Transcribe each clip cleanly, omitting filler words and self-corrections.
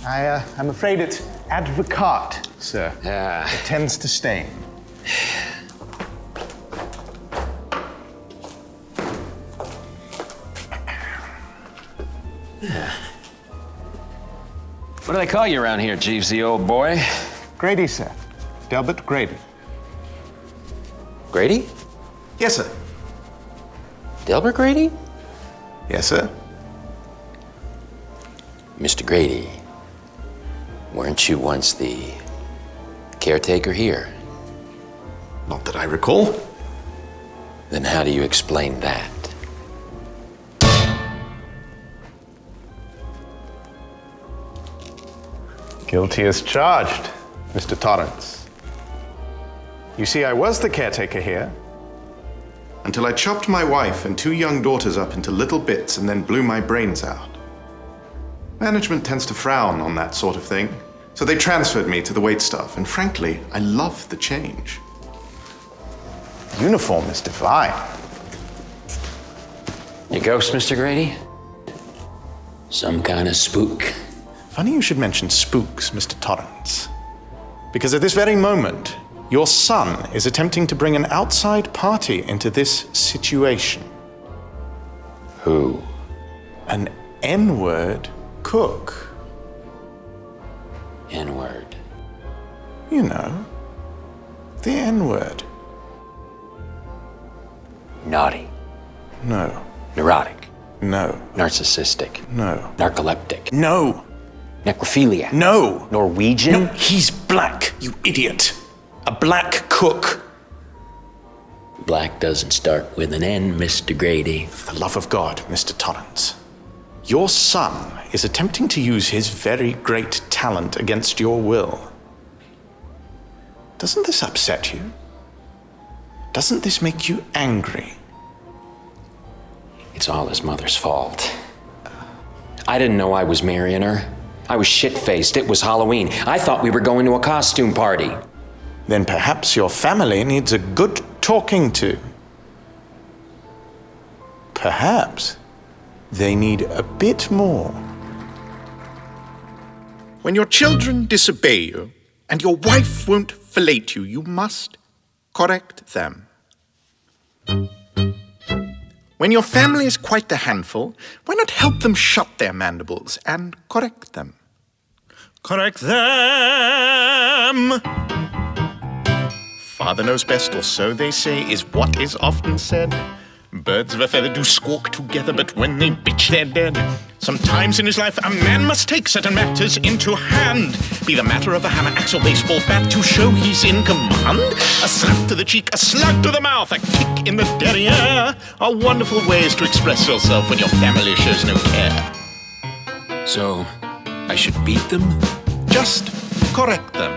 I'm afraid it's advocat, sir. Yeah. It tends to stain. What do they call you around here, Jeevesy, old boy? Grady, sir. Delbert Grady. Grady? Yes, sir. Delbert Grady? Yes, sir. Mr. Grady, weren't you once the caretaker here? Not that I recall. Then how do you explain that? Guilty as charged, Mr. Torrance. You see, I was the caretaker here until I chopped my wife and 2 young daughters up into little bits and then blew my brains out. Management tends to frown on that sort of thing, so they transferred me to the waitstaff, and frankly, I love the change. The uniform is divine. You ghost, Mr. Grady? Some kind of spook? Funny you should mention spooks, Mr. Torrance. Because at this very moment, your son is attempting to bring an outside party into this situation. Who? An N-word cook. N-word. You know, the N-word. Naughty. No. Neurotic. No. Narcissistic. No. Narcoleptic. No. Necrophiliac. No. Norwegian. No, he's black, you idiot. A black cook. Black doesn't start with an N, Mr. Grady. For the love of God, Mr. Torrance. Your son is attempting to use his very great talent against your will. Doesn't this upset you? Doesn't this make you angry? It's all his mother's fault. I didn't know I was marrying her. I was shit-faced. It was Halloween. I thought we were going to a costume party. Then perhaps your family needs a good talking to. Perhaps they need a bit more. When your children disobey you and your wife won't fillet you, you must correct them. When your family is quite a handful, why not help them shut their mandibles and correct them? Correct them! Father knows best, or so they say, is what is often said. Birds of a feather do squawk together, but when they bitch, they're dead. Sometimes in his life, a man must take certain matters into hand. Be the matter of a hammer, axe, or baseball bat to show he's in command. A slap to the cheek, a slug to the mouth, a kick in the derriere are wonderful ways to express yourself when your family shows no care. So, I should beat them? Just correct them.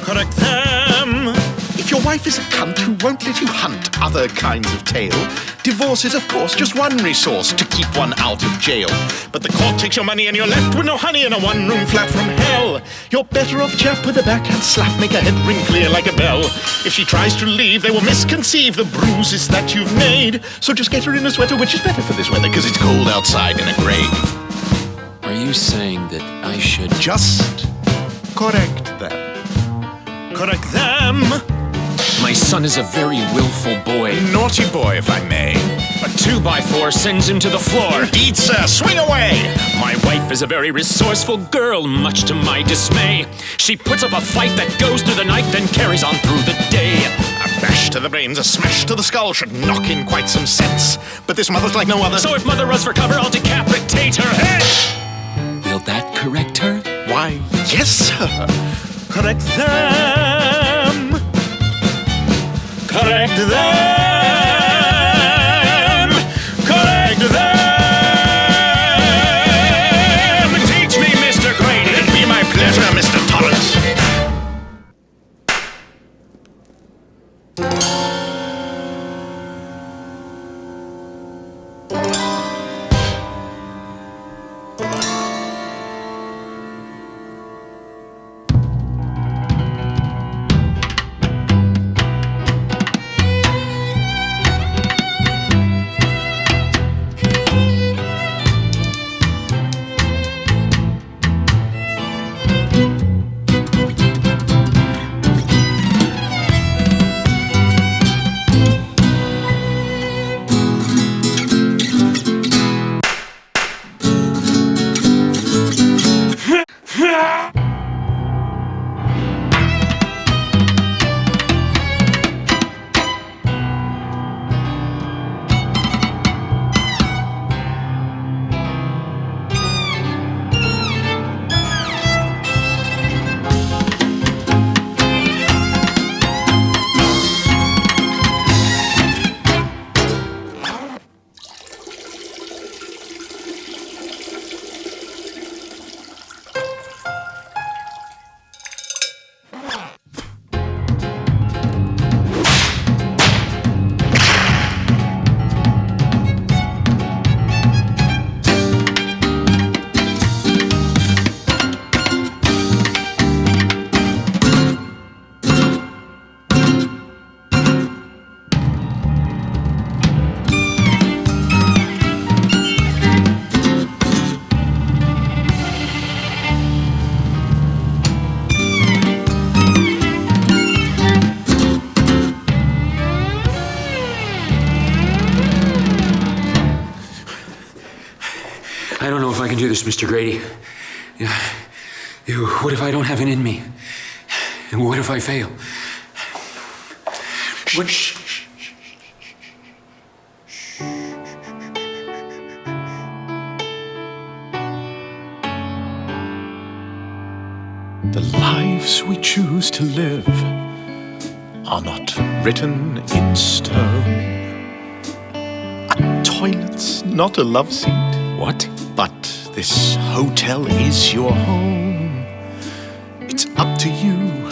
Correct them. If your wife is a cunt who won't let you hunt other kinds of tail, divorce is, of course, just one resource to keep one out of jail. But the court takes your money and you're left with no honey in a one-room flat from hell. You're better off chap with a backhand slap, make her head ring clear like a bell. If she tries to leave, they will misconceive the bruises that you've made. So just get her in a sweater, which is better for this weather, because it's cold outside in a grave. Are you saying that I should just correct them? Correct them. My son is a very willful boy. Naughty boy, if I may. A 2x4 sends him to the floor. Indeed, sir. Swing away. My wife is a very resourceful girl, much to my dismay. She puts up a fight that goes through the night, then carries on through the day. A bash to the brains, a smash to the skull should knock in quite some sense. But this mother's like no other. So if mother runs for cover, I'll decapitate her head. Will that correct her? Why, yes, sir. Correct them. Correct them. Correct them. Teach me, Mr. Grady. It'd be my pleasure, Mr. Torrance. I don't know if I can do this, Mr. Grady. What if I don't have it in me? And what if I fail? What? The lives we choose to live are not written in stone. A toilet's not a love seat. What? But this hotel is your home. It's up to you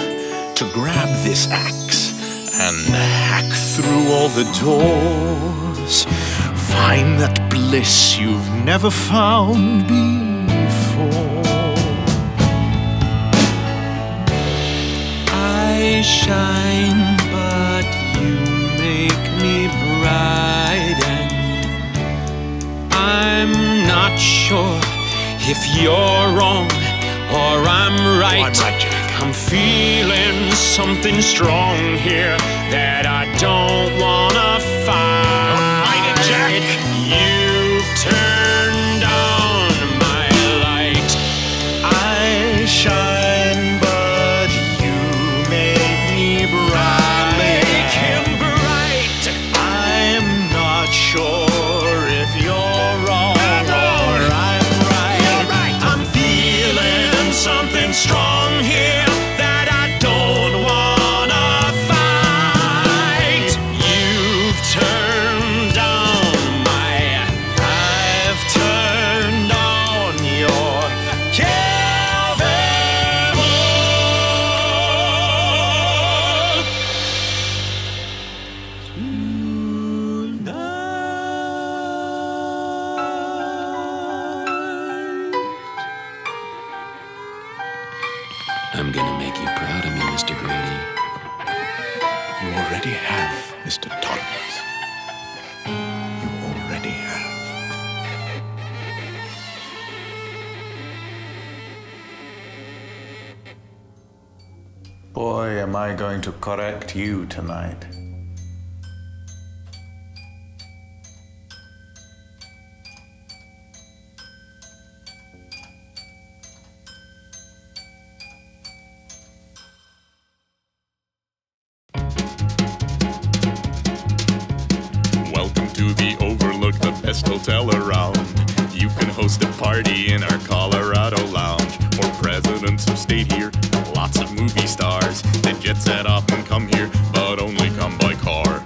to grab this axe and hack through all the doors. Find that bliss you've never found before. I shine, but you make me bright, and I'm not sure if you're wrong or I'm right. Oh, I'm right, Jack. I'm feeling something strong here that I don't wanna fight. Don't fight it, Jack. You've turned on my light. I shine, but you make me bright. Make him bright. I'm not sure if you're wrong or I'm right. You're right. I'm feeling something strong here that I don't wanna fight. You've turned on my. I've turned on your Calvin. I'm gonna make you proud of me, Mr. Grady. You already have, Mr. Torrance. You already have. Boy, am I going to correct you tonight. Welcome to the Overlook, the best hotel around. You can host a party in our Colorado lounge. For presidents who stayed here, lots of movie stars. The jet set often come here, but only come by car.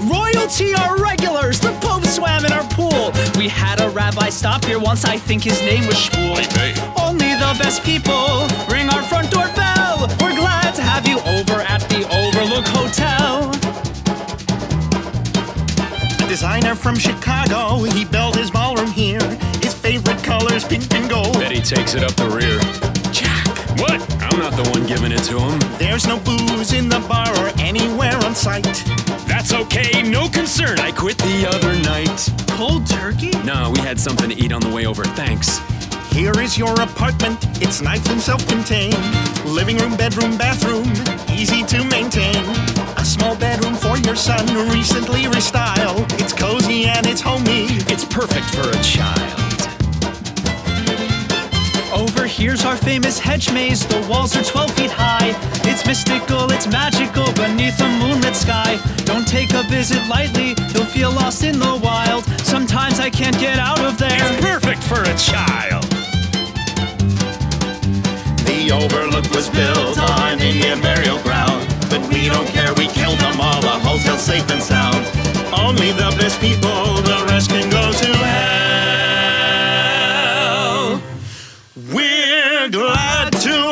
Royalty are regulars. The Pope swam in our pool. We had a rabbi stop here once. I think his name was Shmuel. Hey, Only the best people ring our front door bell. We're glad to have you over at the Overlook Hotel. A designer from Chicago, he built his ballroom here. His favorite color's pink and gold. Bet he takes it up the rear. Jack, What? I'm not the one giving it to him. there's no booze in the bar or anywhere on site. That's okay, no concern. I quit the other night. Cold turkey? No, we had something to eat on the way over. Thanks. Here is your apartment, it's nice and self-contained. Living room, bedroom, bathroom, easy to maintain. A small bedroom for your son, recently restyled. It's cozy and it's homey. It's perfect for a child. Over here's our famous hedge maze. The walls are 12 feet high. It's mystical, it's magical beneath a moonlit sky. Don't take a visit lightly, you'll feel lost in the wild. Sometimes I can't get out of there. It's perfect for a child. The Overlook was built on Indian burial ground. But we don't care, we killed them all. The hotel's safe and sound. Only the best people, the rest can go to hell. We're glad to